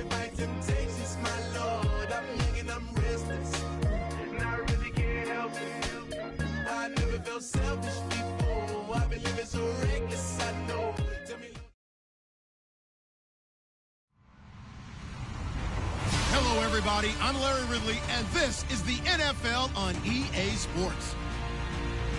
fight temptations, my Lord. I'm young and I'm restless, and I really can't help it. I never felt selfish before. I've been living so reckless, I know. Tell me. Hello, everybody. I'm Larry Ridley, and this is the NFL on EA Sports.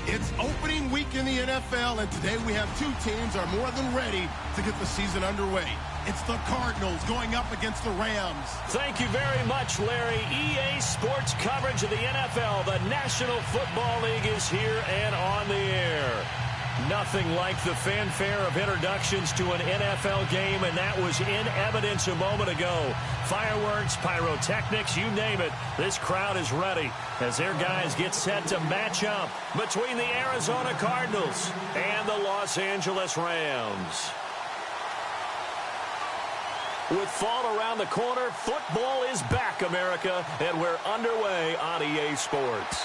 It's opening week in the NFL, and today we have two teams are more than ready to get the season underway. It's the Cardinals going up against the Rams. Thank you very much, Larry. EA Sports coverage of the NFL. The National Football League is here and on the air. Nothing like the fanfare of introductions to an NFL game, and that was in evidence a moment ago. Fireworks, pyrotechnics, you name it. This crowd is ready as their guys get set to match up between the Arizona Cardinals and the Los Angeles Rams. With fall around the corner, football is back, America, and we're underway on EA Sports.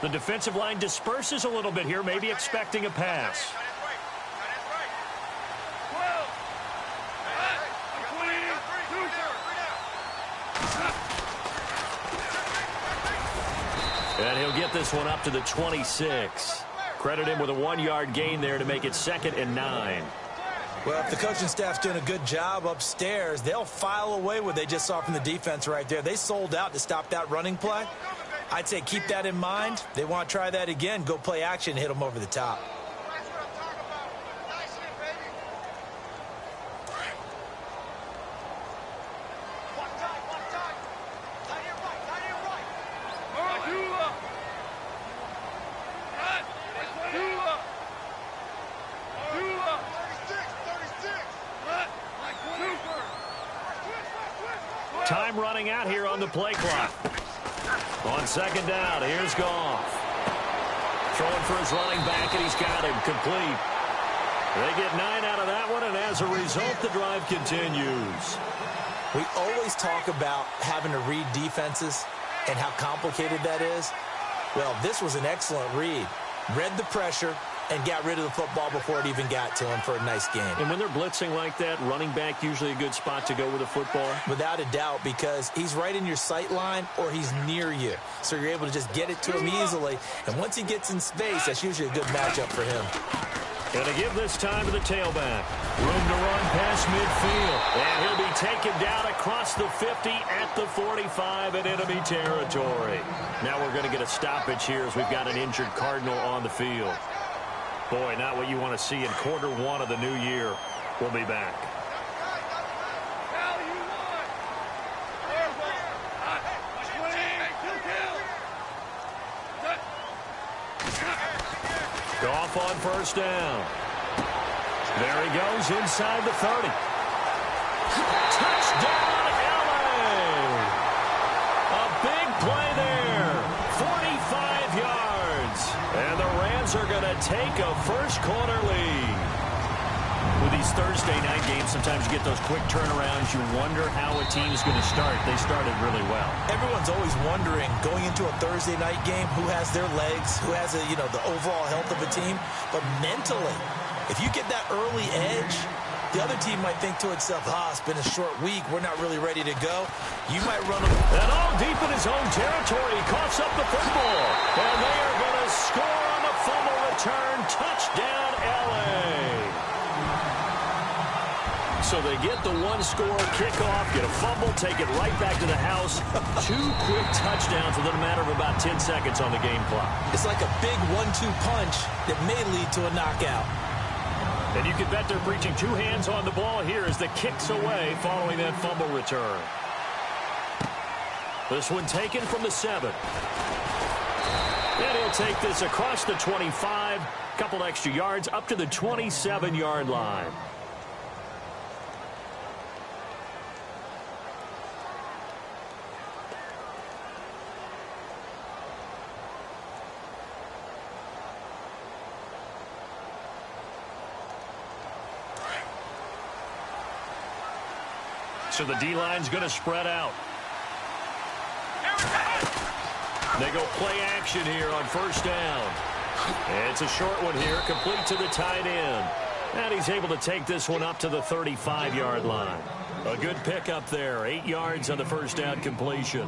The defensive line disperses a little bit here, maybe expecting a pass. And he'll get this one up to the 26. Credit him with a 1-yard gain there to make it 2nd and 9. Well, if the coaching staff's doing a good job upstairs, they'll file away what they just saw from the defense right there. They sold out to stop that running play. I'd say keep that in mind. They want to try that again. Go play action, hit them over the top. Time running out here on the play clock. On 2nd down, here's Goff. Throwing for his running back, and he's got him complete. They get 9 out of that one, and as a result, the drive continues. We always talk about having to read defenses and how complicated that is. Well, this was an excellent read. Read the pressure and got rid of the football before it even got to him for a nice game. And when they're blitzing like that, running back usually a good spot to go with a football? Without a doubt, because he's right in your sight line or he's near you. So you're able to just get it to him easily. And once he gets in space, that's usually a good matchup for him. Going to give this time to the tailback. Room to run past midfield. And he'll be taken down across the 50 at the 45 in enemy territory. Now we're going to get a stoppage here as we've got an injured Cardinal on the field. Boy, not what you want to see in Q1 of the new year. We'll be back. Goff on 1st down. There he goes inside the 30. Touchdown, LA! A big play there. 45 yards. And the Rams are going to take a first-quarter lead. With these Thursday night games, sometimes you get those quick turnarounds. You wonder how a team's going to start. They started really well. Everyone's always wondering, going into a Thursday night game, who has their legs, who has the overall health of a team. But mentally, if you get that early edge, the other team might think to itself, it's been a short week. We're not really ready to go. You might run them. And all deep in his own territory. He coughs up the football. And they are going to score on the fumble return. Touchdown, L.A. So they get the one-score kickoff, get a fumble, take it right back to the house. 2 quick touchdowns within a matter of about 10 seconds on the game clock. It's like a big 1-2 punch that may lead to a knockout. And you can bet they're preaching 2 hands on the ball here as the kick's away following that fumble return. This one taken from the 7. And he'll take this across the 25, couple extra yards up to the 27-yard line. So the D-line's going to spread out. They go play action here on first down. It's a short one here, complete to the tight end. And he's able to take this one up to the 35-yard line. A good pickup there, 8 yards on the first down completion.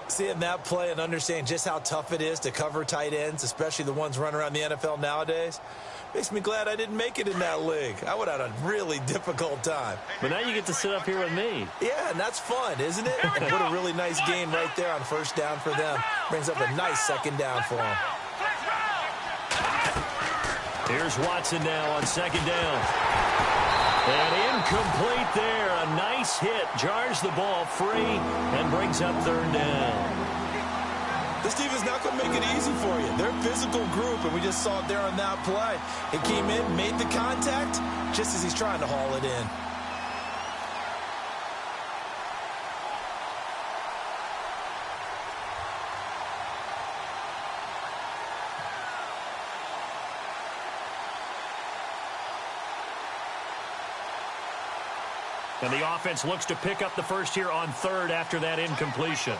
Seeing that play and understand just how tough it is to cover tight ends, especially the ones running around the NFL nowadays, makes me glad I didn't make it in that league. I would have had a really difficult time. But now you get to sit up here with me. Yeah, and that's fun, isn't it? And what a really nice game right there on first down for them. Brings up a nice second down for them. Here's Watson now on second down. And incomplete there. A nice hit. Jars the ball free and brings up third down. This team is not going to make it easy for you. They're a physical group, and we just saw it there on that play. It came in, made the contact, just as he's trying to haul it in. And the offense looks to pick up the first here on third after that incompletion.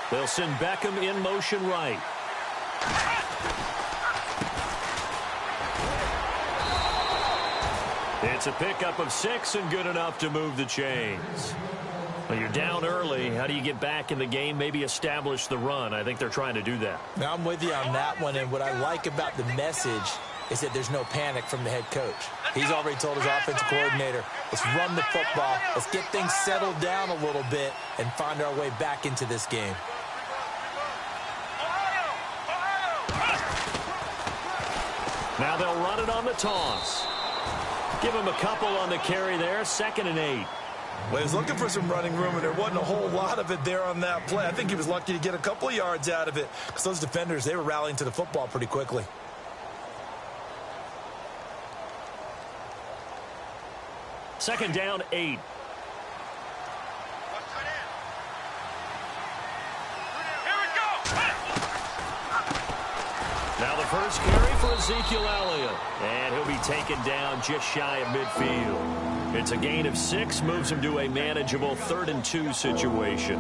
They'll send Beckham in motion right. It's a pickup of 6 and good enough to move the chains. Well, you're down early. How do you get back in the game, maybe establish the run? I think they're trying to do that. Now, I'm with you on that one, and what I like about the message is that there's no panic from the head coach. He's already told his offensive coordinator, let's run the football, let's get things settled down a little bit and find our way back into this game. Now they'll run it on the toss. Give him a couple on the carry there, 2nd and 8. Well, he was looking for some running room, and there wasn't a whole lot of it there on that play. I think he was lucky to get a couple of yards out of it because those defenders, they were rallying to the football pretty quickly. Second down, 8. Now the first carry for Ezekiel Elliott. And he'll be taken down just shy of midfield. It's a gain of 6, moves him to a manageable 3rd and 2 situation.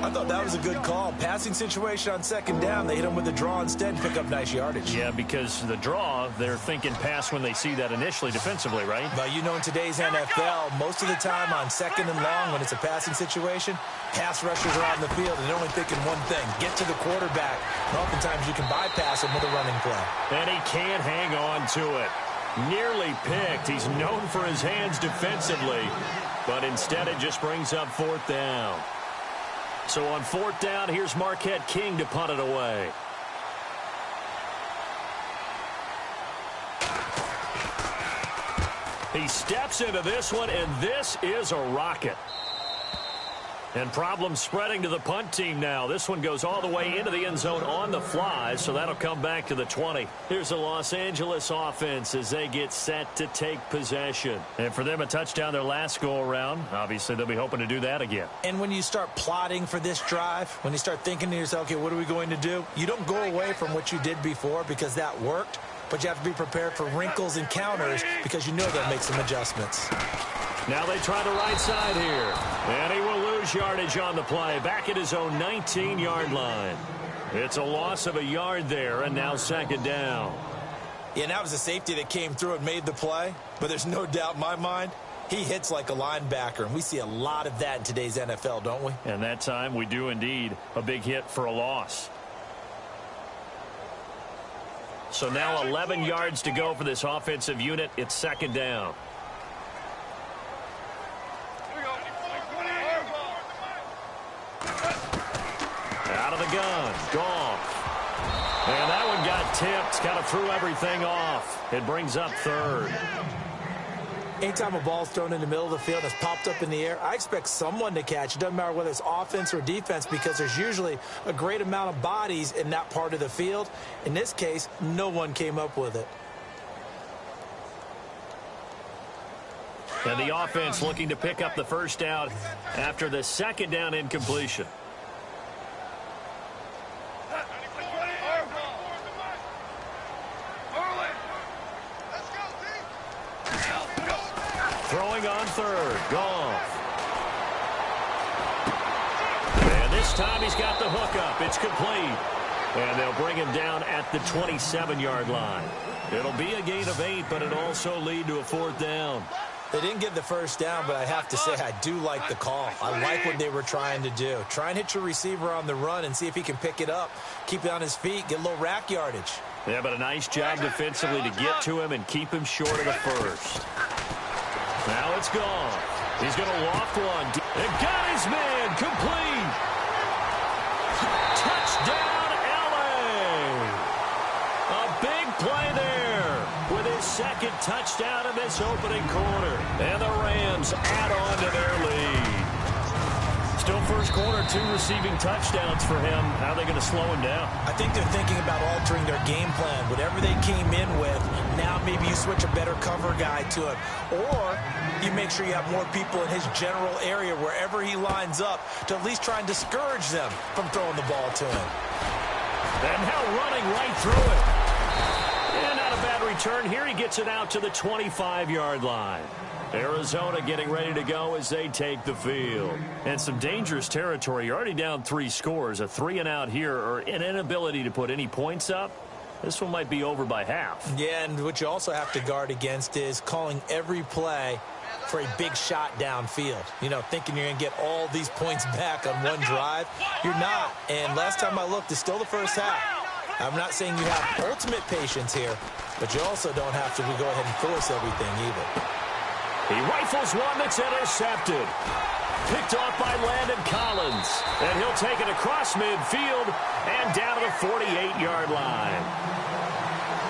I thought that was a good call. Passing situation on second down. They hit him with a draw instead and pick up nice yardage. Yeah, because the draw, they're thinking pass when they see that initially defensively, right? Well, you know, in today's NFL, most of the time on second and long when it's a passing situation, pass rushers are out in the field and they're only thinking one thing, get to the quarterback. And oftentimes you can bypass him with a running play. And he can't hang on to it. Nearly picked. He's known for his hands defensively, but instead it just brings up 4th down. So on 4th down, here's Marquette King to punt it away. He steps into this one, and this is a rocket. And problems spreading to the punt team now. This one goes all the way into the end zone on the fly, so that'll come back to the 20. Here's the Los Angeles offense as they get set to take possession. And for them, a touchdown their last go-around. Obviously, they'll be hoping to do that again. And when you start plotting for this drive, when you start thinking to yourself, okay, what are we going to do? You don't go away from what you did before because that worked, but you have to be prepared for wrinkles and counters because you know they'll make some adjustments. Now they try the right side here. And he will lose yardage on the play. Back at his own 19-yard line. It's a loss of a yard there, and now 2nd down. Yeah, and that was a safety that came through and made the play. But there's no doubt in my mind, he hits like a linebacker. And we see a lot of that in today's NFL, don't we? And that time we do indeed. A big hit for a loss. So now 11 yards to go for this offensive unit. It's 2nd down. Out of the gun, Goff. And that one got tipped, kind of threw everything off. It brings up 3rd. Anytime a ball's thrown in the middle of the field and it's popped up in the air, I expect someone to catch. It doesn't matter whether it's offense or defense because there's usually a great amount of bodies in that part of the field. In this case, no one came up with it. And the offense looking to pick up the first down after the second down incompletion. Throwing on third, Goff. And this time he's got the hook up. It's complete. And they'll bring him down at the 27-yard line. It'll be a gain of 8, but it'll also lead to a fourth down. They didn't get the first down, but I have to say I do like the call. I like what they were trying to do. Try and hit your receiver on the run and see if he can pick it up, keep it on his feet, get a little rack yardage. Yeah, but a nice job defensively to get to him and keep him short of the first. Now it's gone. He's going to loft one. And got his man complete. Touchdown, LA. A big play there with his second touchdown in this opening quarter. And the Rams add on to their lead. Still first quarter, 2 receiving touchdowns for him. How are they going to slow him down? I think they're thinking about altering their game plan. Whatever they came in with, now maybe you switch a better cover guy to him. Or you make sure you have more people in his general area wherever he lines up to at least try and discourage them from throwing the ball to him. And now running right through it. And not a bad return. Here he gets it out to the 25-yard line. Arizona getting ready to go as they take the field. And some dangerous territory. You're already down 3 scores. A 3-and-out here or an inability to put any points up. This one might be over by half. Yeah, and what you also have to guard against is calling every play for a big shot downfield. You know, thinking you're going to get all these points back on one drive. You're not. And last time I looked, it's still the first half. I'm not saying you have ultimate patience here, but you also don't have to go ahead and force everything either. He rifles one that's intercepted. Picked off by Landon Collins. And he'll take it across midfield and down to the 48-yard line.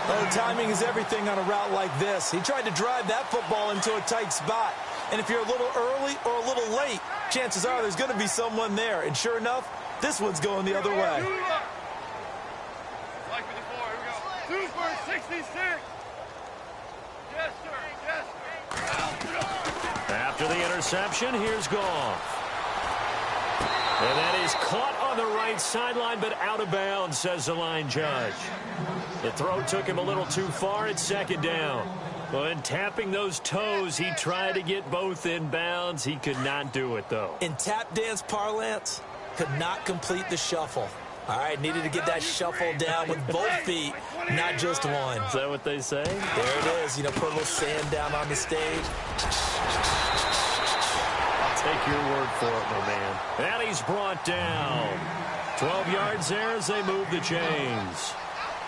Oh, timing is everything on a route like this. He tried to drive that football into a tight spot. And if you're a little early or a little late, chances are there's going to be someone there. And sure enough, this one's going the other way. Like with the 4, here we go. 2 for 66. Yes, sir. Yes, sir. After the interception, here's Goff. And that is caught on the right sideline, but out of bounds, says the line judge. The throw took him a little too far at second down. When tapping those toes, he tried to get both in bounds. He could not do it, though. In tap dance parlance, could not complete the shuffle. All right, needed to get that shuffle down with both feet, not just one. Is that what they say? There it is. You know, put a little sand down on the stage. I'll take your word for it, my man. And he's brought down. 12 yards there as they move the chains.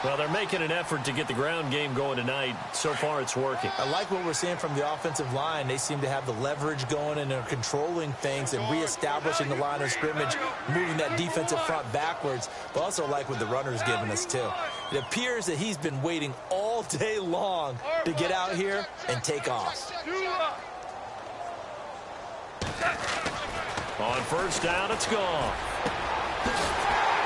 Well, they're making an effort to get the ground game going tonight. So far, it's working. I like what we're seeing from the offensive line. They seem to have the leverage going and are controlling things and reestablishing the line of scrimmage, moving that defensive front backwards. But also like what the runner's giving us, too. It appears that he's been waiting all day long to get out here and take off. On first down, it's gone.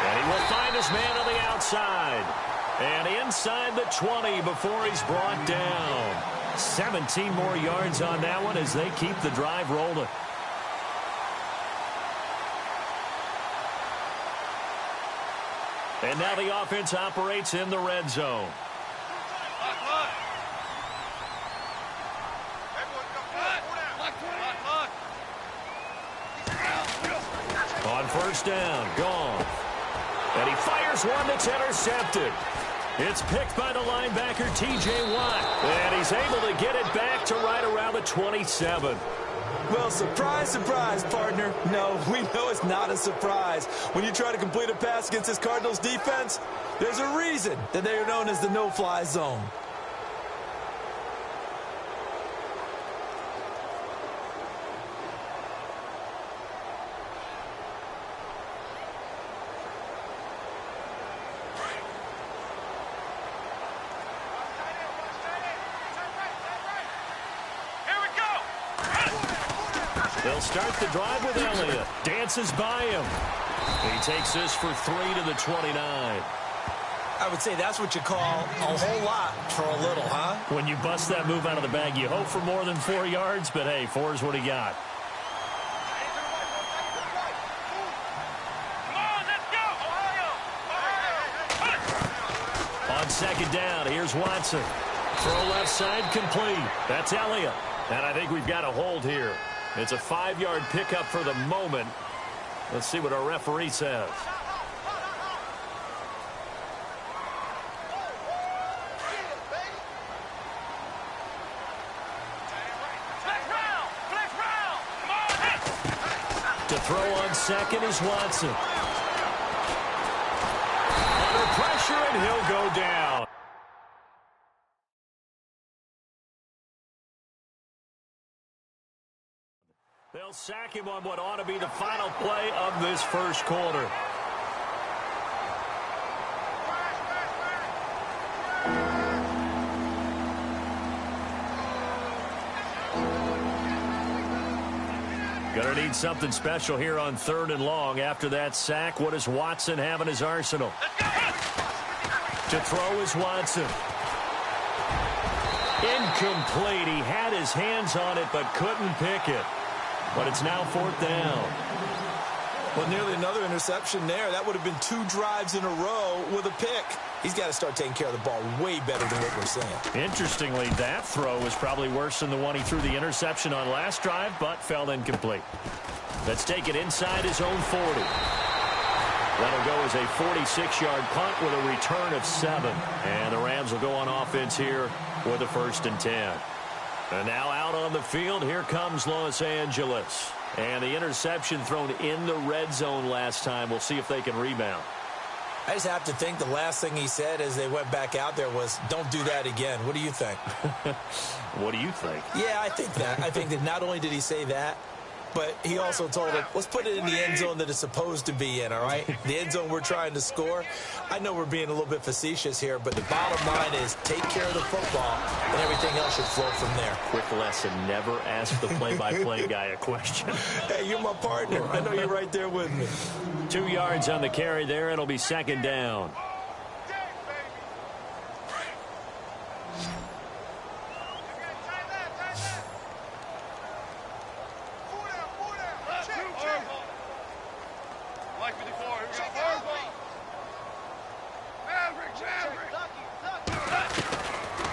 And he will find his man on the outside. And inside the 20 before he's brought down. 17 more yards on that one as they keep the drive rolling. And now the offense operates in the red zone. On first down, gone. And he fires one that's intercepted. It's picked by the linebacker, T.J. Watt. And he's able to get it back to right around the 27. Well, surprise, surprise, partner. No, we know it's not a surprise. When you try to complete a pass against this Cardinals defense, there's a reason that they are known as the no-fly zone. Here we They'll start the drive with Elliott. Dances by him. He takes this for 3 to the 29. I would say that's what you call a whole lot for a little, huh? When you bust that move out of the bag, you hope for more than 4 yards, but hey, 4 is what he got. On second down, here's Watson. Throw left side complete. That's Elliott. And I think we've got a hold here. It's a 5-yard pickup for the moment. Let's see what our referee says. To throw on second is Watson. Under pressure, and he'll go down. They'll sack him on what ought to be the final play of this first quarter. Gonna need something special here on 3rd and long. After that sack, what does Watson have in his arsenal? To throw is Watson. Incomplete. He had his hands on it but couldn't pick it. But it's now 4th down. Well, nearly another interception there. That would have been 2 drives in a row with a pick. He's got to start taking care of the ball way better than what we're saying. Interestingly, that throw was probably worse than the one he threw the interception on last drive, but fell incomplete. Let's take it inside his own 40. That'll go as a 46-yard punt with a return of 7. And the Rams will go on offense here with a 1st and 10. And now out on the field, here comes Los Angeles. And the interception thrown in the red zone last time. We'll see if they can rebound. I just have to think the last thing he said as they went back out there was, don't do that again. What do you think? What do you think? Yeah, I think that. I think that not only did he say that, but he also told him, let's put it in the end zone that it's supposed to be in, all right? The end zone we're trying to score. I know we're being a little bit facetious here, but the bottom line is take care of the football, and everything else should flow from there. Quick lesson, never ask the play-by-play guy a question. Hey, you're my partner. I know you're right there with me. 2 yards on the carry there. It'll be 2nd down.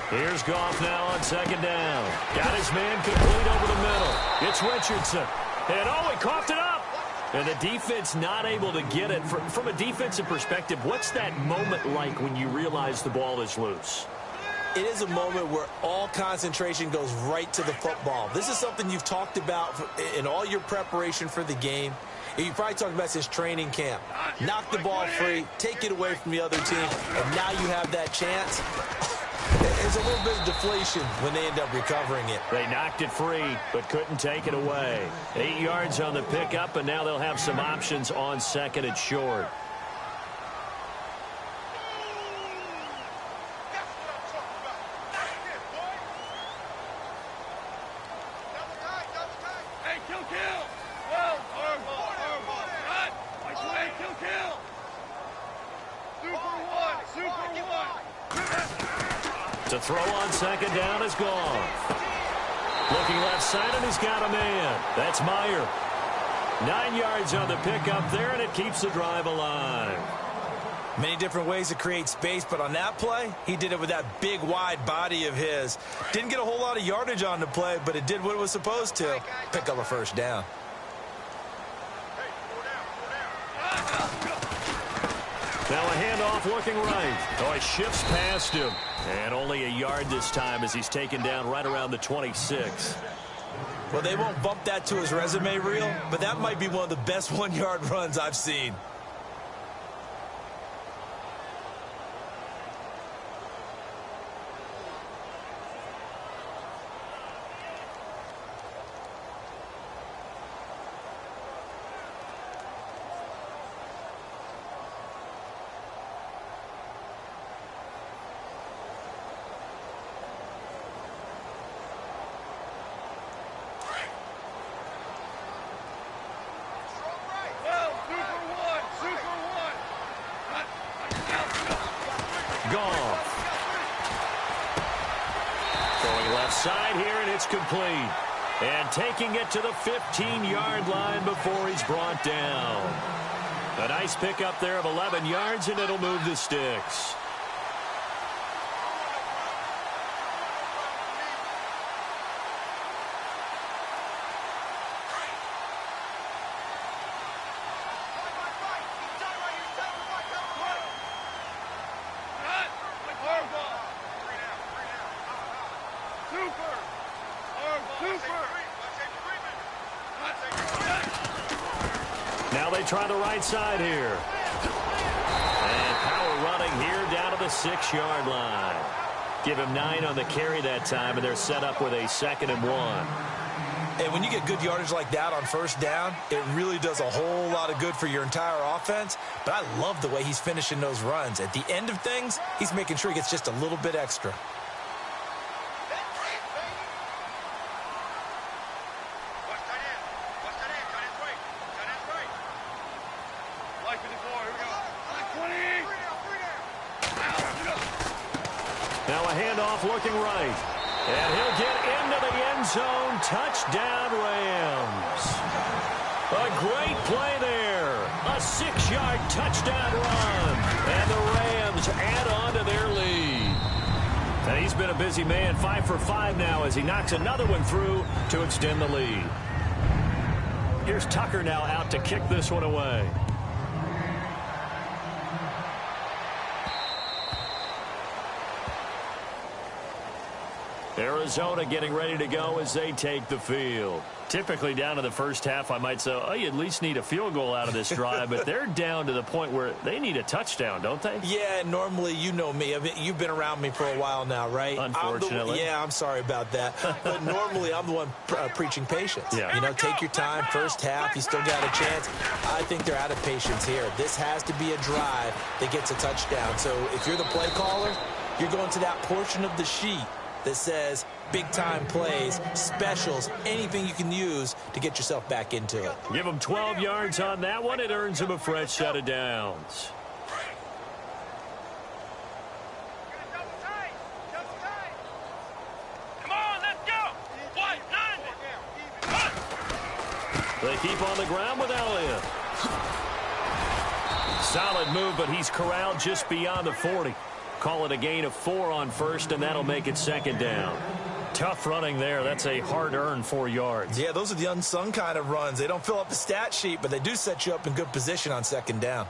Here's Goff now on 2nd down. Got his man complete over the middle. It's Richardson. And oh, he coughed it up. And the defense not able to get it. From a defensive perspective, what's that moment like when you realize the ball is loose? It is a moment where all concentration goes right to the football. This is something you've talked about in all your preparation for the game. You probably talked about since training camp. Knock the ball free, take it away from the other team, and now you have that chance. There's a little bit of deflation when they end up recovering it. They knocked it free, but couldn't take it away. 8 yards on the pickup, and now they'll have some options on 2nd and short. To throw on 2nd down is gone. Looking left side, and he's got a man. That's Meyer. 9 yards on the pickup there, and it keeps the drive alive. Many different ways to create space, but on that play, he did it with that big, wide body of his. Didn't get a whole lot of yardage on the play, but it did what it was supposed to. Pick up a 1st down. Now a handoff looking right. Oh, he shifts past him. And only a yard this time as he's taken down right around the 26. Well, they won't bump that to his resume reel, but that might be one of the best 1-yard runs I've seen. inside here, and it's complete. And taking it to the 15-yard line before he's brought down. A nice pickup there of 11 yards, and it'll move the sticks. Now they try the right side here. And power running here down to the 6-yard line. Give him 9 on the carry that time, and they're set up with a 2nd and 1. And when you get good yardage like that on first down, it really does a whole lot of good for your entire offense. But I love the way he's finishing those runs. At the end of things, he's making sure he gets just a little bit extra. Now a handoff looking right. And he'll get into the end zone. Touchdown, Rams. A great play there. A 6-yard touchdown run. And the Rams add on to their lead. And he's been a busy man. 5 for 5 now as he knocks another one through to extend the lead. Here's Tucker now out to kick this one away. Arizona getting ready to go as they take the field. Typically down to the first half, I might say, oh, you at least need a field goal out of this drive, but they're down to the point where they need a touchdown, don't they? Yeah, normally, you know me. I mean, you've been around me for a while now, right? Unfortunately. I'm sorry about that. But normally, I'm the one preaching patience. Yeah. You know, take your time. First half, you still got a chance. I think they're out of patience here. This has to be a drive that gets a touchdown. So if you're the play caller, you're going to that portion of the sheet that says big-time plays, specials, anything you can use to get yourself back into it. Give him 12 yards on that one. It earns him a fresh set of downs. Come on, let's go. White, 90. They keep on the ground with Elliott. Solid move, but he's corralled just beyond the 40. Call it a gain of 4 on first, and that'll make it 2nd down. Tough running there. That's a hard-earned 4 yards. Yeah, those are the unsung kind of runs. They don't fill up the stat sheet, but they do set you up in good position on 2nd down.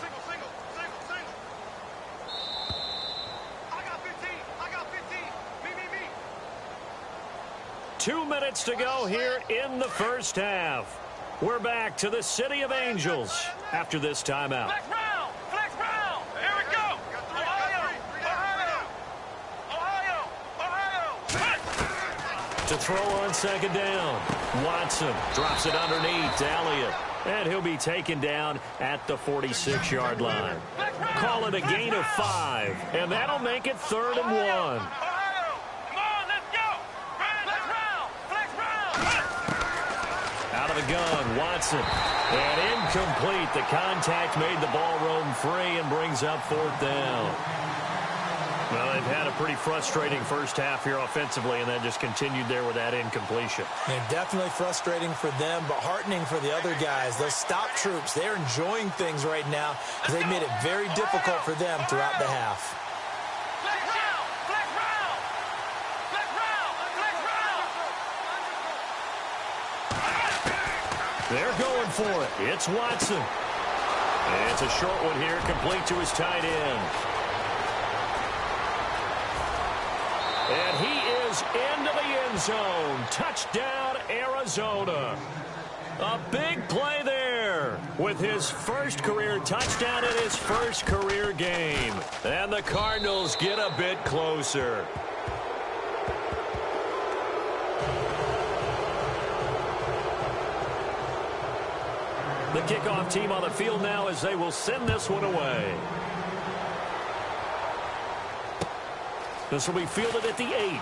Single. I got 15. I got 15. Me. 2 minutes to go here in the first half. We're back to the City of Angels after this timeout. Flex round. Here we go. Ohio. To throw on 2nd down. Watson drops it underneath to Elliott. And he'll be taken down at the 46-yard line. Call it a gain of 5. And that'll make it 3rd and 1. Out of the gun, Watson. And incomplete. The contact made the ball roam free and brings up 4th down. Well, they've had a pretty frustrating first half here offensively, and that just continued there with that incompletion. And definitely frustrating for them, but heartening for the other guys. Those stop troops, they're enjoying things right now because they made it very difficult for them throughout the half. They're going for it. It's Watson. And it's a short one here, complete to his tight end. And he is into the end zone. Touchdown, Arizona. A big play there with his first career touchdown in his first career game. And the Cardinals get a bit closer. The kickoff team on the field now as they will send this one away. This will be fielded at the 8.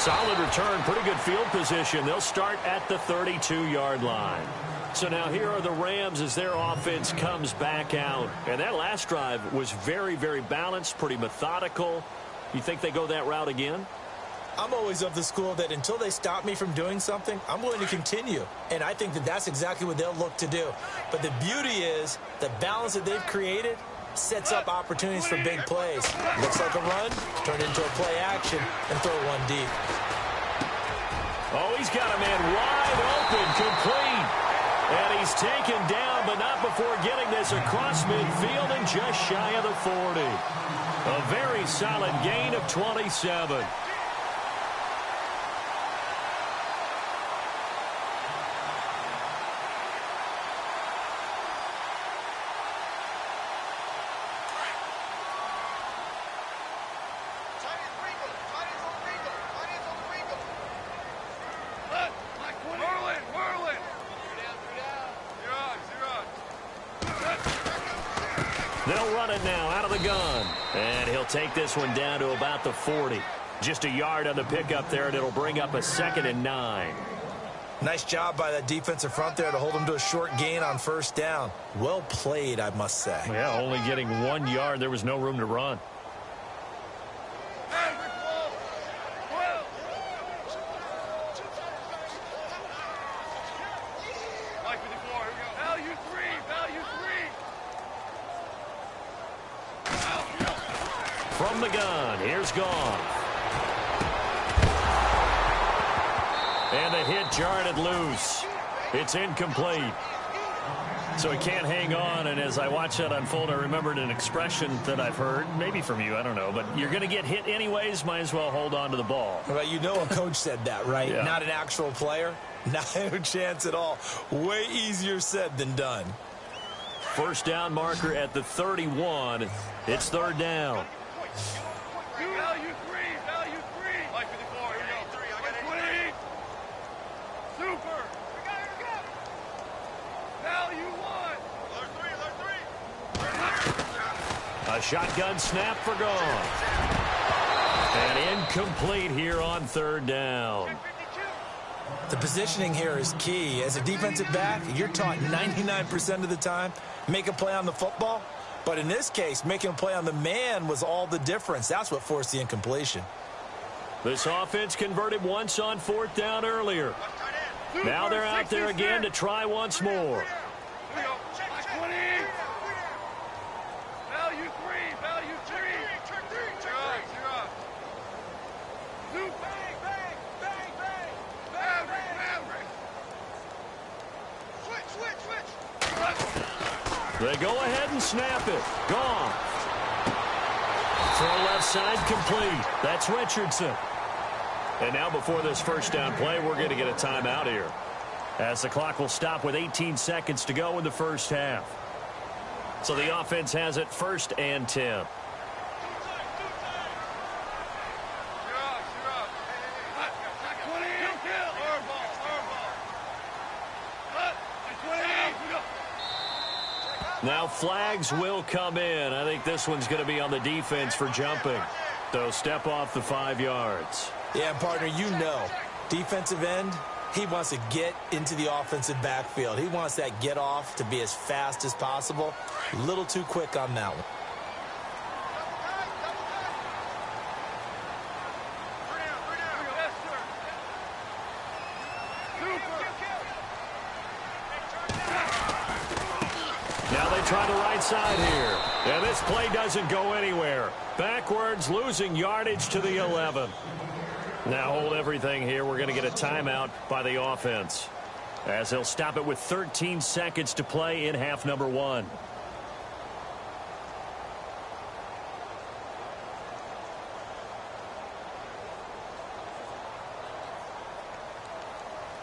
Solid return, pretty good field position. They'll start at the 32-yard line. So now here are the Rams as their offense comes back out. And that last drive was very, very balanced, pretty methodical. You think they go that route again? I'm always of the school that until they stop me from doing something, I'm going to continue. And I think that that's exactly what they'll look to do. But the beauty is the balance that they've created sets up opportunities for big plays. Looks like a run, turn into a play action, and throw one deep. Oh, he's got a man wide open, complete. And he's taken down, but not before getting this across midfield and just shy of the 40. A very solid gain of 27. They'll run it now out of the gun. And he'll take this one down to about the 40. Just a yard on the pickup there, and it'll bring up a 2nd and 9. Nice job by that defensive front there to hold them to a short gain on first down. Well played, I must say. Yeah, only getting 1 yard. There was no room to run. From the gun, here's Goff. And the hit jarred it loose. It's incomplete. So he can't hang on, and as I watch that unfold, I remembered an expression that I've heard, maybe from you, I don't know, but you're going to get hit anyways, might as well hold on to the ball. Well, you know a coach said that, right? Yeah. Not an actual player. Not a chance at all. Way easier said than done. First down marker at the 31. It's 3rd down. Value three. Like 54, here we go. I got 20. Super. We got. Value 1. A shotgun snap for Goff. And incomplete here on 3rd down. The positioning here is key. As a defensive back, you're taught 99% of the time, make a play on the football. But in this case, making a play on the man was all the difference. That's what forced the incompletion. This offense converted once on 4th down earlier. Now they're out there again to try once more. Here we go. 20. Value 3. Super. Bang. Maverick. Switch. They go ahead and snap it. Gone. Throw left side complete. That's Richardson. And now before this first down play, we're going to get a timeout here, as the clock will stop with 18 seconds to go in the first half. So the offense has it 1st and 10. Now flags will come in. I think this one's going to be on the defense for jumping. So step off the 5 yards. Yeah, partner, you know, defensive end, he wants to get into the offensive backfield. He wants that get off to be as fast as possible. A little too quick on that one. Now they try the right side here. And this play doesn't go anywhere. Backwards, losing yardage to the 11. Now hold everything here. We're going to get a timeout by the offense, as they'll stop it with 13 seconds to play in half number 1.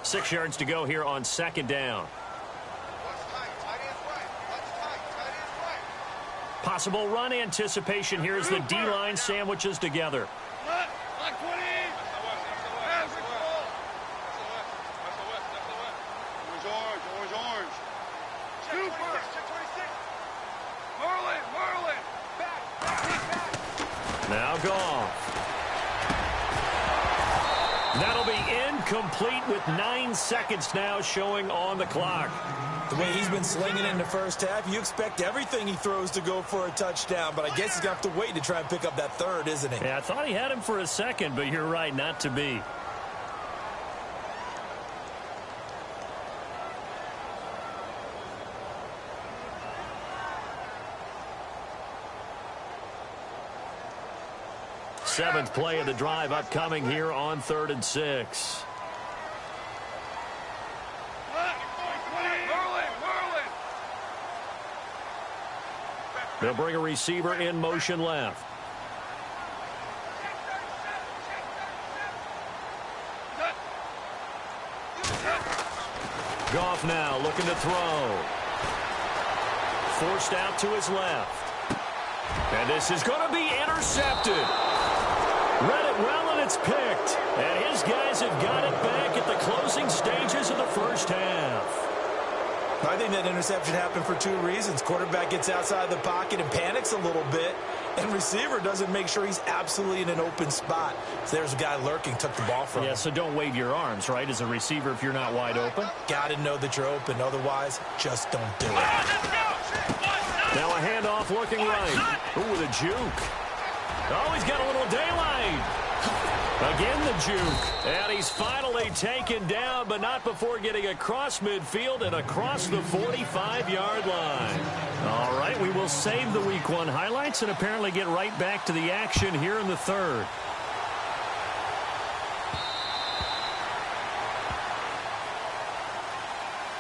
Six yards to go here on 2nd down. Possible run anticipation here as the D-line sandwiches together. Now Goff. incomplete with 9 seconds now showing on the clock. The way he's been slinging in the first half, you expect everything he throws to go for a touchdown, but I guess he's going to have to wait to try and pick up that third, isn't he? Yeah, I thought he had him for a second, but you're right, not to be. Seventh play of the drive upcoming here on 3rd and 6. They'll bring a receiver in motion left. Goff now looking to throw. Forced out to his left. And this is going to be intercepted. Read it well, and it's picked. And his guys have got it back at the closing stages of the first half. I think that interception happened for 2 reasons. Quarterback gets outside the pocket and panics a little bit, and receiver doesn't make sure he's absolutely in an open spot. So there's a guy lurking, took the ball from him. Yeah, so don't wave your arms, right, as a receiver if you're not wide open. Got to know that you're open. Otherwise, just don't do it. Now a handoff looking right. Ooh, with a juke. Oh, he's got a little daylight. Again, the juke. And he's finally taken down, but not before getting across midfield and across the 45-yard line. All right, we will save the Week 1 highlights and apparently get right back to the action here in the 3rd.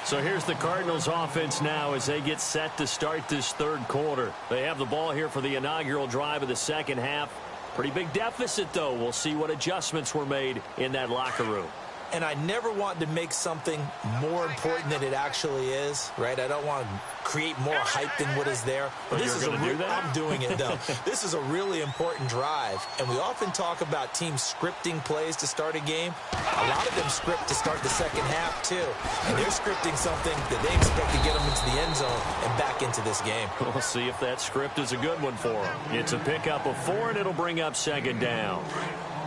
So here's the Cardinals offense now as they get set to start this 3rd quarter. They have the ball here for the inaugural drive of the 2nd half. Pretty big deficit, though. We'll see what adjustments were made in that locker room. And I never want to make something more important than it actually is, right? I don't want to create more hype than what is there. But this is I'm doing it, though. This is a really important drive. And we often talk about teams scripting plays to start a game. A lot of them script to start the 2nd half, too. And they're scripting something that they expect to get them into the end zone and back into this game. We'll see if that script is a good one for them. It's a pickup of 4, and it'll bring up 2nd down.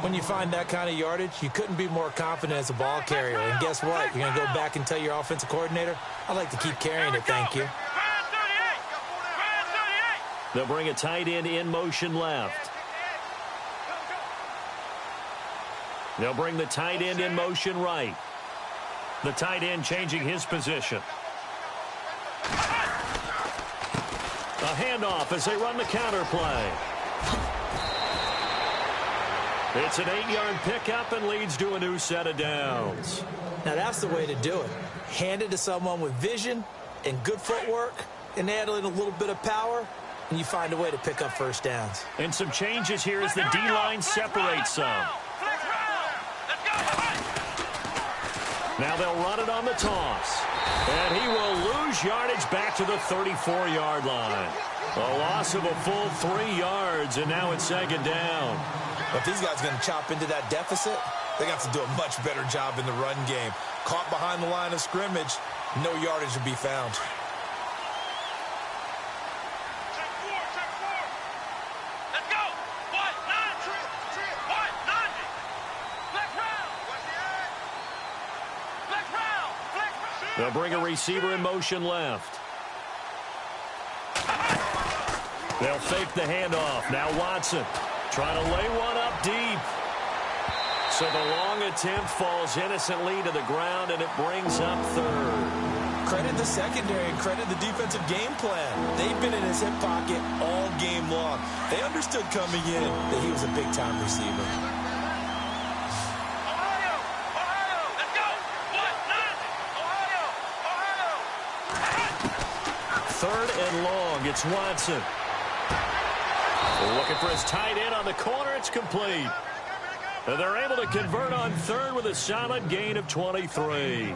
When you find that kind of yardage, you couldn't be more confident as a ball carrier. And guess what? You're going to go back and tell your offensive coordinator, I'd like to keep carrying it, thank you. They'll bring a tight end in motion left. They'll bring the tight end in motion right. The tight end changing his position. A handoff as they run the counter play. It's an 8-yard pickup and leads to a new set of downs. Now that's the way to do it. Hand it to someone with vision and good footwork and add in a little bit of power, and you find a way to pick up 1st downs. And some changes here as the D-line separates some. Now they'll run it on the toss. And he will lose yardage back to the 34-yard line. A loss of a full 3 yards, and now it's 2nd down. But these guys are going to chop into that deficit. They got to do a much better job in the run game. Caught behind the line of scrimmage, no yardage to be found. Let's go. White, 9, white, 90. Black round. Black round. Black round. They'll bring a receiver in motion left. They'll fake the handoff. Now Watson trying to lay one up deep. So the long attempt falls innocently to the ground, and it brings up 3rd. Credit the secondary and credit the defensive game plan. They've been in his hip pocket all game long. They understood coming in that he was a big-time receiver. Ohio, let's go. What? 90. Ohio. 3rd and long. It's Watson. Looking for his tight end on the corner. It's complete. And they're able to convert on 3rd with a solid gain of 23.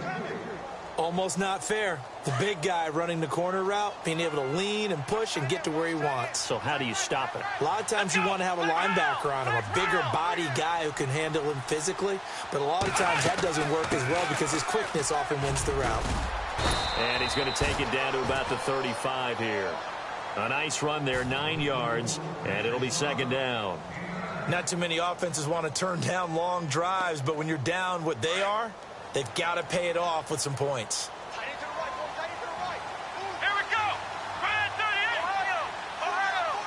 Almost not fair. The big guy running the corner route, being able to lean and push and get to where he wants. So how do you stop it? A lot of times you want to have a linebacker on him, a bigger body guy who can handle him physically. But a lot of times that doesn't work as well because his quickness often wins the route. And he's going to take it down to about the 35 here. A nice run there, 9 yards, and it'll be 2nd down. Not too many offenses want to turn down long drives, but when you're down what they are, they've got to pay it off with some points. Here we go. Brad 38. Ohio.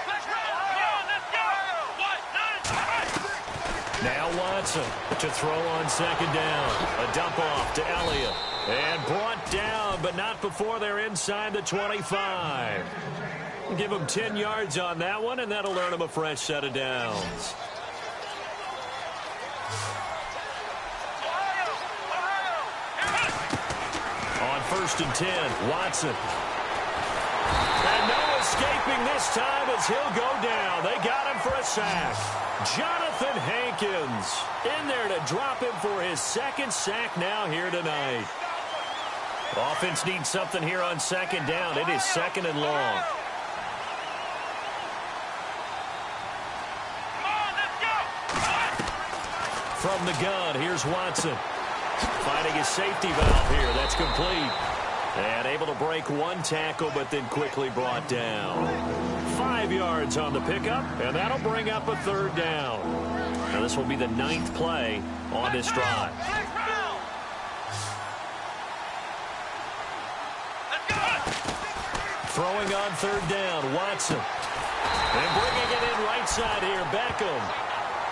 Let's go. Let's go. Now Watson to throw on second down. A dump off to Elliott. And brought down, but not before they're inside the 25. Give him 10 yards on that one, and that'll earn him a fresh set of downs. On 1st and 10, Watson. And no escaping this time as he'll go down. They got him for a sack. Jonathan Hankins in there to drop him for his second sack now here tonight. Offense needs something here on second down. It is 2nd and long. From the gun, here's Watson. Finding his safety valve here. That's complete. And able to break one tackle, but then quickly brought down. 5 yards on the pickup, and that'll bring up a 3rd down. Now this will be the 9th play on this drive. Throwing on 3rd down, Watson. And bringing it in right side here, Beckham.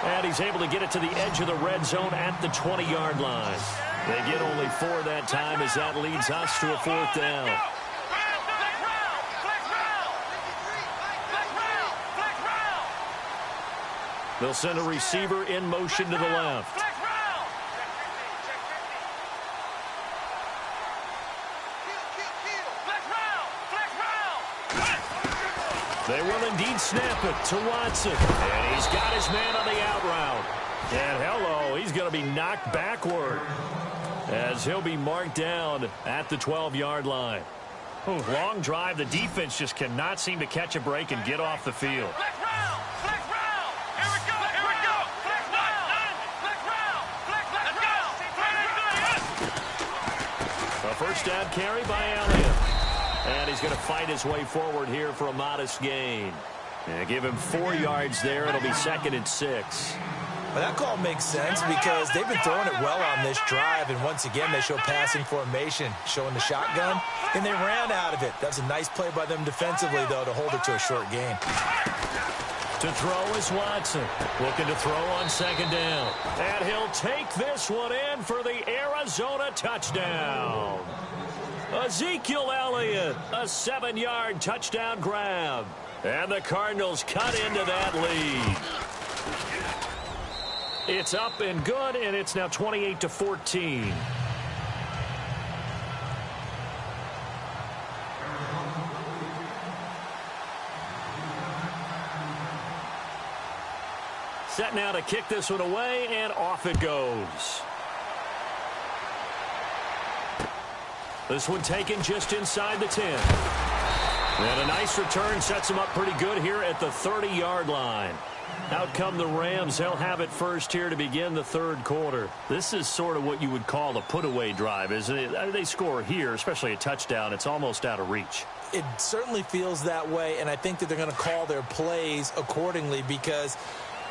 And he's able to get it to the edge of the red zone at the 20-yard line. They get only 4 that time as that leads us to a 4th down. They'll send a receiver in motion to the left. They will indeed snap it to Watson. And he's got his man on the out route. And hello, he's going to be knocked backward as he'll be marked down at the 12-yard line. Ooh, long drive. The defense just cannot seem to catch a break and get off the field. A first down carry by Elliott. And he's going to fight his way forward here for a modest gain. And give him 4 yards there. It'll be 2nd and 6. Well, that call makes sense because they've been throwing it well on this drive. And once again, they show passing formation, showing the shotgun. And they ran out of it. That was a nice play by them defensively, though, to hold it to a short gain. To throw is Watson. Looking to throw on 2nd down. And he'll take this one in for the Arizona touchdown. Ezekiel Elliott, a 7-yard touchdown grab. And the Cardinals cut into that lead. It's up and good, and it's now 28-14. Set now to kick this one away, and off it goes. This one taken just inside the 10. And a nice return sets him up pretty good here at the 30-yard line. Out come the Rams. They'll have it first here to begin the 3rd quarter. This is sort of what you would call a put-away drive, isn't it? They score here, especially a touchdown. It's almost out of reach. It certainly feels that way, and I think that they're going to call their plays accordingly because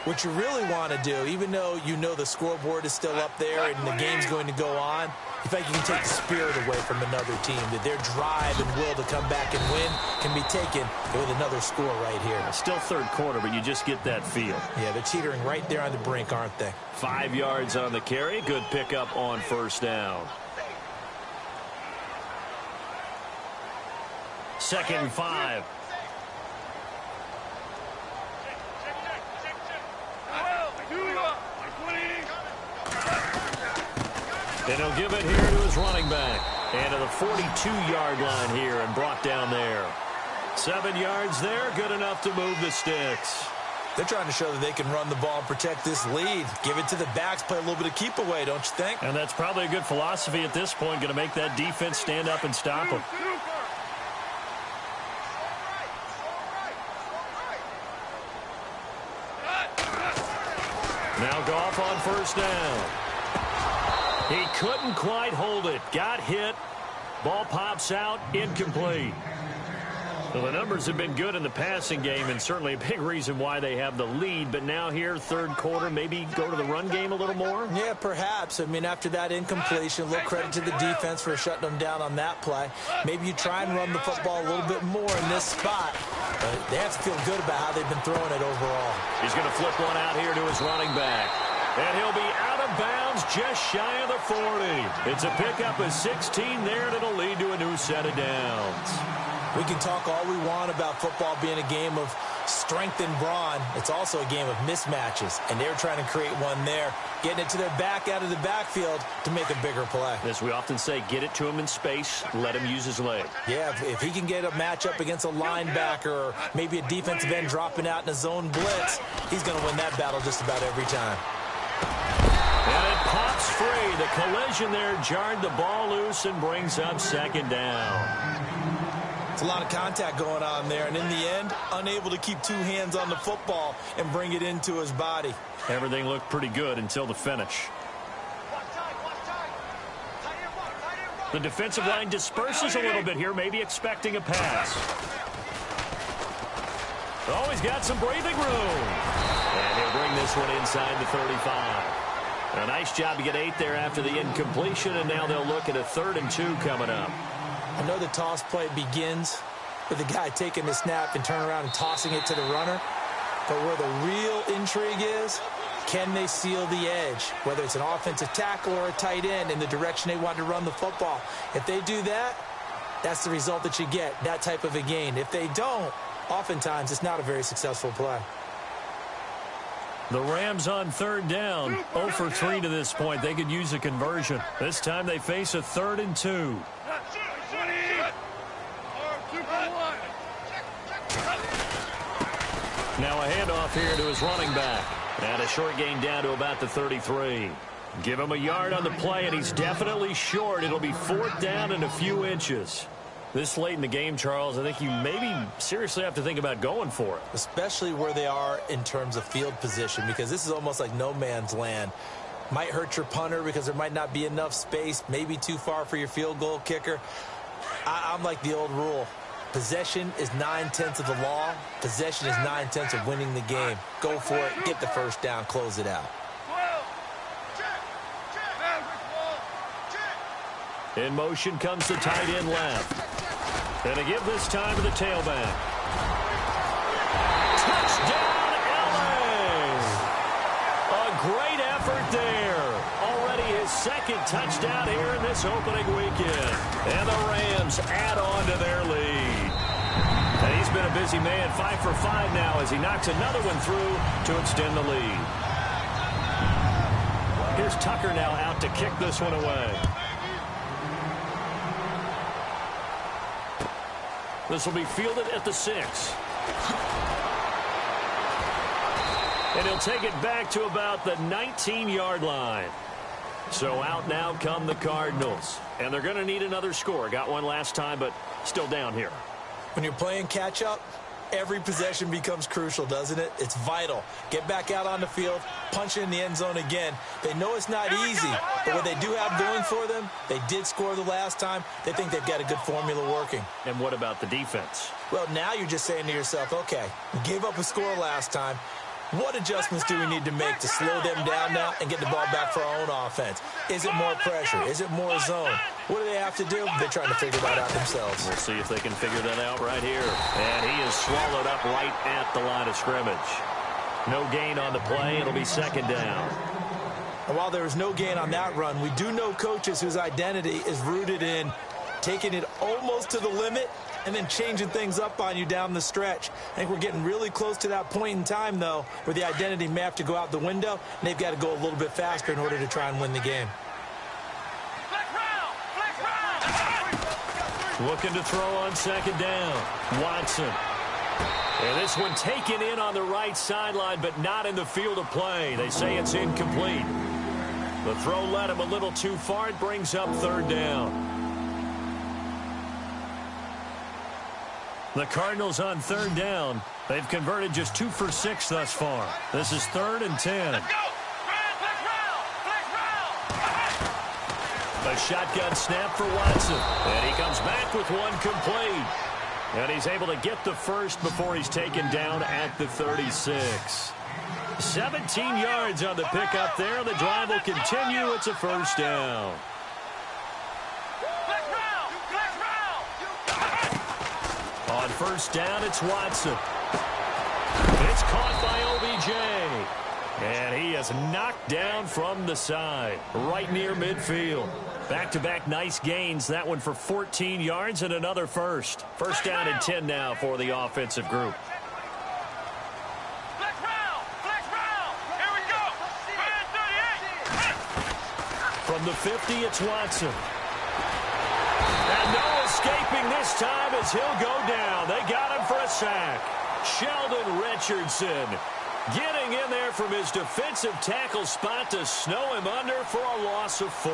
what you really want to do, even though you know the scoreboard is still up there and the game's going to go on, in fact, you can take the spirit away from another team, that their drive and will to come back and win can be taken with another score right here. Still 3rd quarter, but you just get that feel. Yeah, they're teetering right there on the brink, aren't they? 5 yards on the carry. Good pickup on 1st down. 2nd and 5. And he'll give it here to his running back. And to the 42-yard line here and brought down there. 7 yards there, good enough to move the sticks. They're trying to show that they can run the ball and protect this lead. Give it to the backs, play a little bit of keep away, don't you think? And that's probably a good philosophy at this point, going to make that defense stand up and stop them. Now Goff on 1st down. He couldn't quite hold it. Got hit. Ball pops out. Incomplete. Well, the numbers have been good in the passing game and certainly a big reason why they have the lead. But now here, third quarter, maybe go to the run game a little more? Yeah, perhaps. I mean, after that incompletion, a little credit to the defense for shutting them down on that play. Maybe you try and run the football a little bit more in this spot. But they have to feel good about how they've been throwing it overall. He's going to flip one out here to his running back. And he'll be out of bounds just shy of the 40. It's a pickup of 16 there, and it'll lead to a new set of downs. We can talk all we want about football being a game of strength and brawn. It's also a game of mismatches, and they're trying to create one there, getting it to their back out of the backfield to make a bigger play. As we often say, get it to him in space, let him use his leg. Yeah, if he can get a matchup against a linebacker or maybe a defensive end dropping out in a zone blitz, he's going to win that battle just about every time. And it pops free. The collision there jarred the ball loose and brings up second down. It's a lot of contact going on there, and in the end, unable to keep two hands on the football and bring it into his body. Everything looked pretty good until the finish. The defensive line disperses a little bit here, maybe expecting a pass. Oh, he's got some breathing room. And he'll bring this one inside the 35. A nice job to get 8 there after the incompletion, and now they'll look at a 3rd and 2 coming up. I know the toss play begins with the guy taking the snap and turning around and tossing it to the runner. But where the real intrigue is, can they seal the edge? Whether it's an offensive tackle or a tight end in the direction they want to run the football. If they do that, that's the result that you get, that type of a gain. If they don't, oftentimes it's not a very successful play. The Rams on 3rd down. 0 for 3 to this point. They could use a conversion. This time they face a 3rd and 2. Now a handoff here to his running back. And a short gain down to about the 33. Give him a yard on the play, and he's definitely short. It'll be 4th down and a few inches. This late in the game, Charles, I think you maybe seriously have to think about going for it. Especially where they are in terms of field position, because this is almost like no man's land. Might hurt your punter because there might not be enough space, maybe too far for your field goal kicker. I'm like the old rule. Possession is 9/10 of the law. Possession is 9/10 of winning the game. Go for it, get the first down, close it out. In motion comes the tight end left. And a give this time to the tailback. Touchdown, LA! A great effort there. Already his 2nd touchdown here in this opening weekend. And the Rams add on to their lead. And he's been a busy man, 5 for 5 now as he knocks another one through to extend the lead. Here's Tucker now out to kick this one away. This will be fielded at the 6. And he'll take it back to about the 19-yard line. So out now come the Cardinals. And they're going to need another score. Got one last time, but still down here. When you're playing catch-up, every possession becomes crucial, doesn't it? It's vital. Get back out on the field, punch it in the end zone again. They know it's not easy, but what they do have going for them, they did score the last time. They think they've got a good formula working. And what about the defense? Well, now you're just saying to yourself, okay, we gave up a score last time. What adjustments do we need to make to slow them down now and get the ball back for our own offense? Is it more pressure? Is it more zone? What do they have to do? They're trying to figure that out themselves. We'll see if they can figure that out right here. And he is swallowed up right at the line of scrimmage. No gain on the play. It'll be 2nd down. And while there was no gain on that run, we do know coaches whose identity is rooted in taking it almost to the limit and then changing things up on you down the stretch. I think we're getting really close to that point in time, though, where the identity may have to go out the window, and they've got to go a little bit faster in order to try and win the game. Looking to throw on 2nd down. Watson. And this one taken in on the right sideline, but not in the field of play. They say it's incomplete. The throw led him a little too far. It brings up 3rd down. The Cardinals on 3rd down. They've converted just 2 for 6 thus far. This is 3rd and 10. A shotgun snap for Watson. And he comes back with one complete. And he's able to get the first before he's taken down at the 36. 17 yards on the pickup there. The drive will continue. It's a first down. On first down, it's Watson. It's caught by OBJ. And he is knocked down from the side, right near midfield. Back-to-back nice gains. That one for 14 yards and another first. First down and 10 now for the offensive group. From the 50, it's Watson. And no escaping this time as he'll go down. They got him for a sack. Sheldon Richardson getting in there from his defensive tackle spot to snow him under for a loss of 4.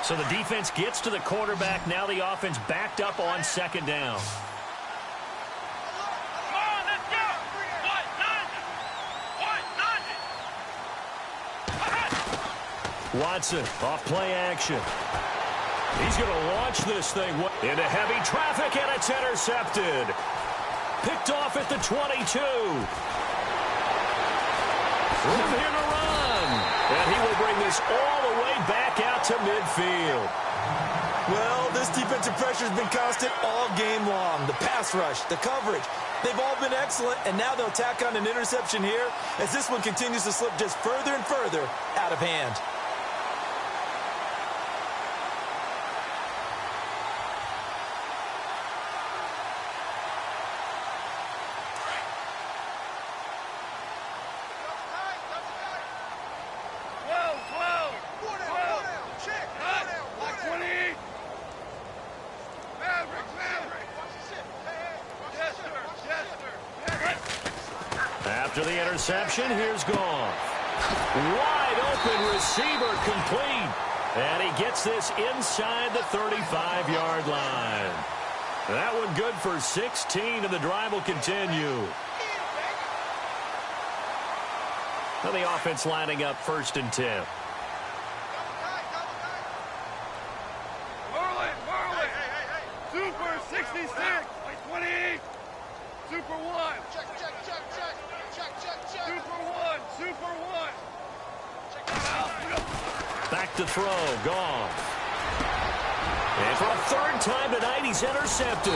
So the defense gets to the quarterback. Now the offense backed up on second down. Watson off play action. He's going to launch this thing into heavy traffic, and it's intercepted. Picked off at the 22. Room here to run. And he will bring this all the way back out to midfield. Well, this defensive pressure has been constant all game long. The pass rush, the coverage, they've all been excellent, and now they'll tack on an interception here as this one continues to slip just further and further out of hand. After the interception, here's Goff. Wide open receiver complete. And he gets this inside the 35-yard line. That one good for 16, and the drive will continue. And the offense lining up first and 10. Super 66, 28. Super 1. Check. Super 1. Back to throw. Goff. And for a third time tonight, he's intercepted.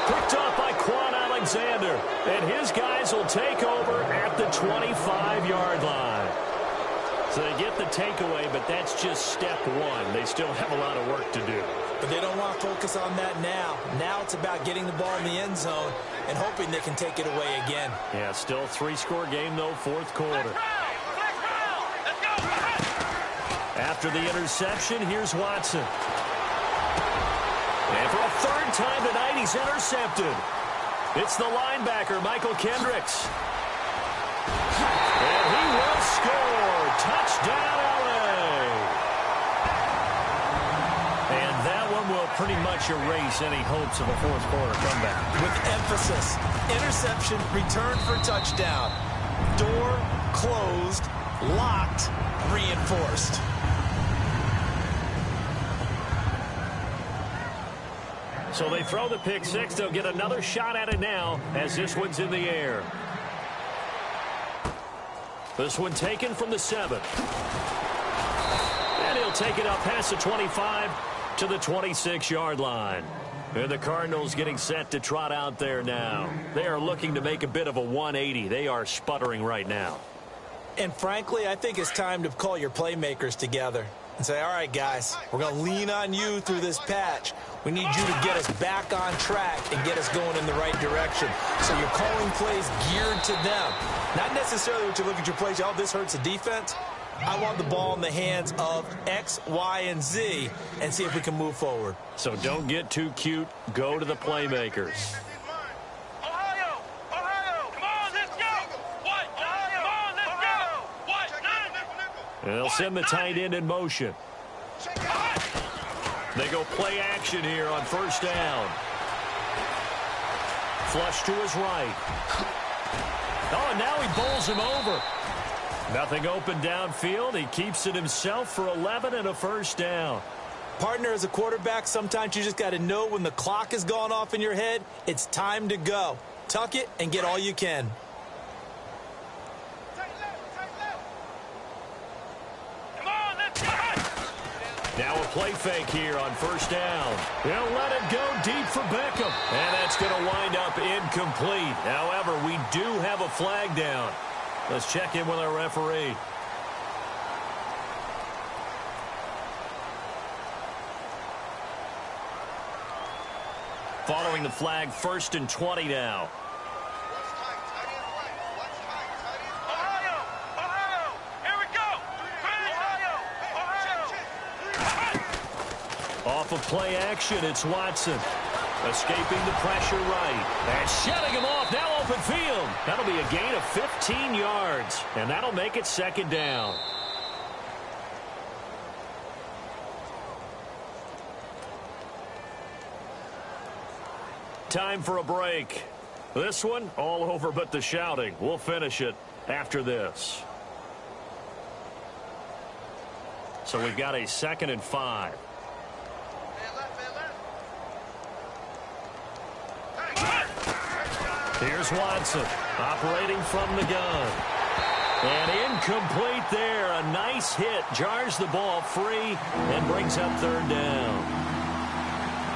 Picked off by Quan Alexander. And his guys will take over at the 25-yard line. So they get the takeaway, but that's just step one. They still have a lot of work to do. But they don't want to focus on that now. Now it's about getting the ball in the end zone and hoping they can take it away again. Yeah, still a 3-score game, though, fourth quarter. After the interception, here's Watson. And for a third time tonight, he's intercepted. It's the linebacker, Michael Kendricks. And he will score. Touchdown, LA. And that one will pretty much erase any hopes of a fourth quarter comeback. With emphasis, interception, return for touchdown. Door closed, locked, reinforced. So they throw the pick six. They'll get another shot at it now as this one's in the air. This one taken from the 7. And he'll take it up past the 25 to the 26-yard line. And the Cardinals getting set to trot out there now. They are looking to make a bit of a 180. They are sputtering right now. And frankly, I think it's time to call your playmakers together and say, all right, guys, we're going to lean on you through this patch. We need you to get us back on track and get us going in the right direction. So you're calling plays geared to them. Not necessarily what you look at your plays, oh, this hurts the defense. I want the ball in the hands of X, Y, and Z and see if we can move forward. So don't get too cute. Go to the playmakers. Ohio, come on, let's go. What? Ohio, come on, let's go. What? And they'll send the tight end in motion. They go play action here on first down. Flush to his right. Oh, and now he bowls him over. Nothing open downfield. He keeps it himself for 11 and a first down. Partner, as a quarterback, sometimes you just got to know when the clock has gone off in your head, it's time to go. Tuck it and get all you can. Now a play fake here on first down. He'll let it go deep for Beckham. And that's going to wind up incomplete. However, we do have a flag down. Let's check in with our referee. Following the flag, 1st and 20 now. Off of play action, it's Watson. Escaping the pressure right. And shutting him off, now open field. That'll be a gain of 15 yards. And that'll make it 2nd down. Time for a break. This one, all over but the shouting. We'll finish it after this. So we've got a 2nd and 5. Here's Watson, operating from the gun. And incomplete there. A nice hit. Jars the ball free and brings up 3rd down.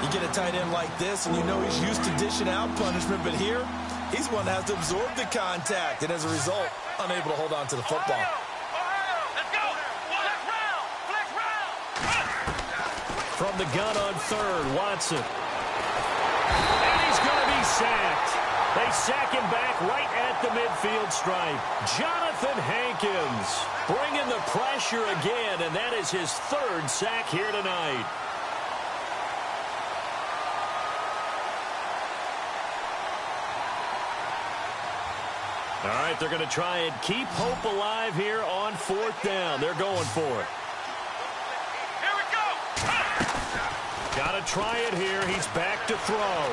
You get a tight end like this, and you know he's used to dishing out punishment, but here, he's one that has to absorb the contact, and as a result, unable to hold on to the football. From the gun on 3rd, Watson. And he's going to be sacked. They sack him back right at the midfield stripe. Jonathan Hankins bringing the pressure again, and that is his 3rd sack here tonight. All right, they're going to try and keep hope alive here on 4th down. They're going for it. Here we go. Got to try it here. He's back to throw.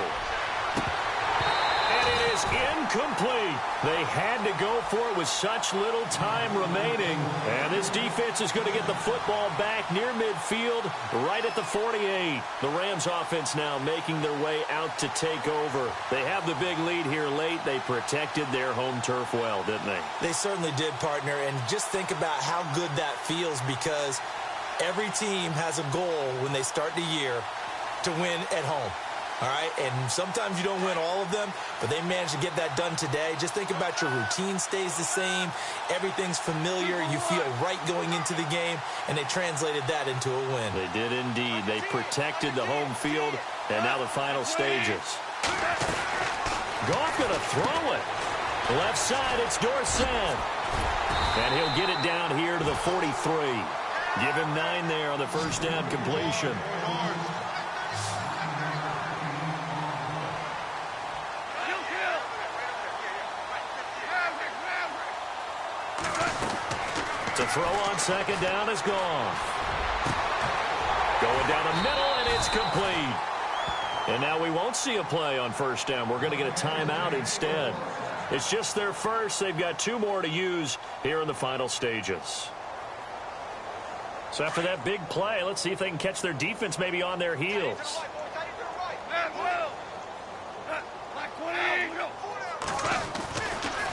And it is incomplete. They had to go for it with such little time remaining. And this defense is going to get the football back near midfield, right at the 48. The Rams offense now making their way out to take over. They have the big lead here late. They protected their home turf well, didn't they? They certainly did, partner. And just think about how good that feels, because every team has a goal when they start the year to win at home. All right, and sometimes you don't win all of them, but they managed to get that done today. Just think about your routine stays the same. Everything's familiar. You feel right going into the game, and they translated that into a win. They did indeed. They protected the home field, and now the final stages. Goff going to throw it. Left side, it's Dorsett. And he'll get it down here to the 43. Give him 9 there on the first down completion. The throw on second down is gone. Going down the middle, and it's complete. And now we won't see a play on first down. We're going to get a timeout instead. It's just their first. They've got 2 more to use here in the final stages. So after that big play, let's see if they can catch their defense maybe on their heels.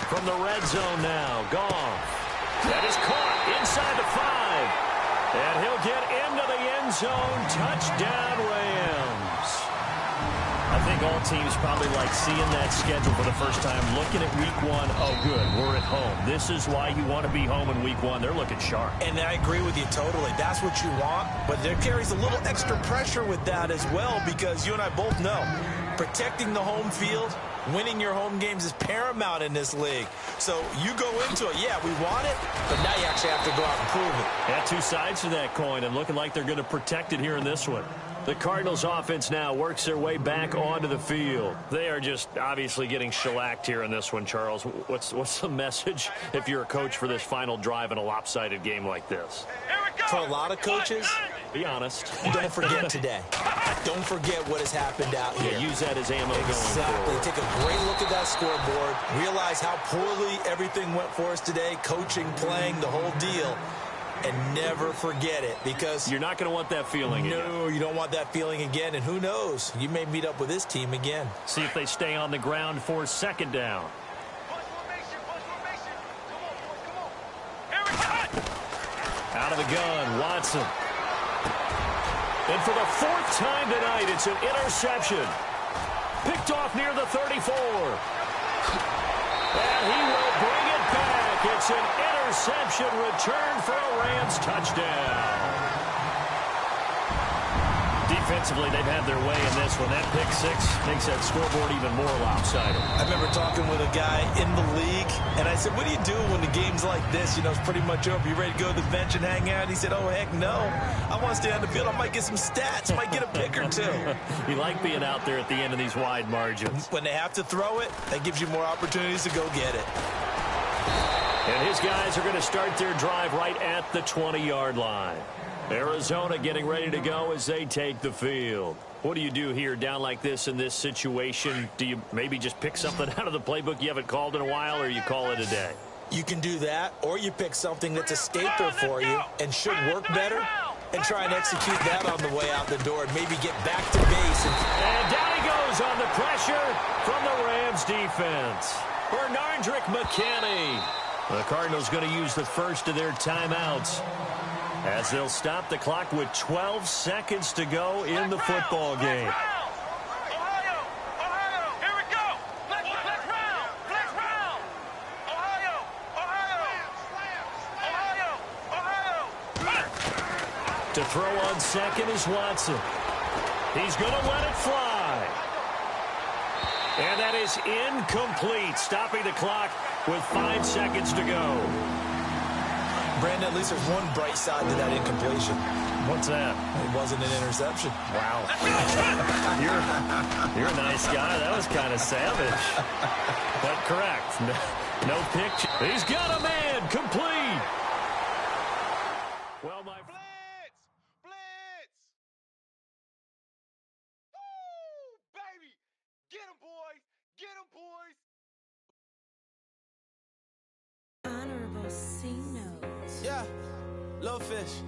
From the red zone now, Goff. That is caught inside the 5. And he'll get into the end zone. Touchdown, Rams. I think all teams probably like seeing that schedule for the first time, looking at week 1. Oh, good, we're at home. This is why you want to be home in week 1. They're looking sharp. And I agree with you totally. That's what you want. But there carries a little extra pressure with that as well, because you and I both know protecting the home field, winning your home games is paramount in this league. So you go into it, yeah, we want it, but now you actually have to go out and prove it. Yeah, 2 sides to that coin, and looking like they're going to protect it here in this one. The Cardinals offense now works their way back onto the field. They are just obviously getting shellacked here in this one, Charles. What's the message if you're a coach for this final drive in a lopsided game like this? For a lot of coaches, be honest. Don't forget today. Don't forget what has happened out here. Yeah, use that as ammo going Exactly. forward. Take a great look at that scoreboard. Realize how poorly everything went for us today. Coaching, playing, the whole deal. and never forget it, because you're not going to want that feeling again. No, you don't want that feeling again, and who knows? You may meet up with this team again. See if they stay on the ground for second down. Out of the gun, Watson. And for the fourth time tonight, it's an interception. Picked off near the 34. And he will bring it back. It's an interception return for a Rams touchdown. Defensively, they've had their way in this one. That pick six makes that scoreboard even more lopsided. I remember talking with a guy in the league, and I said, what do you do when the game's like this? You know, it's pretty much over. You ready to go to the bench and hang out? He said, oh, heck no. I want to stay on the field. I might get some stats. Might get a pick or two. You like being out there at the end of these wide margins. When they have to throw it, that gives you more opportunities to go get it. And his guys are going to start their drive right at the 20-yard line. Arizona getting ready to go as they take the field. What do you do here down like this in this situation? Do you maybe just pick something out of the playbook you haven't called in a while, or you call it a day? You can do that, or you pick something that's a staple for you and should work better, and try and execute that on the way out the door and maybe get back to base. And down he goes on the pressure from the Rams defense. Bernardrick McKinney. The Cardinals going to use the first of their timeouts, as they'll stop the clock with 12 seconds to go in the football game. Ohio, here we go. Flex round. Ohio. To throw on second is Watson. He's going to let it fly. And that is incomplete, stopping the clock with 5 seconds to go. Brandon, at least there's one bright side to that incompletion. What's that? It wasn't an interception. Wow. You're a nice guy. That was kind of savage. But correct. No pick. He's got a man. Complete. Well, my Blitz! Woo, baby! Get him, boys! Get him, boys! Honorable C note. Yeah, little fish.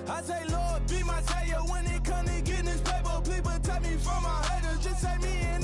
I say, Lord, be my savior when it comes to getting this paper. Please protect me from my haters. Just take me in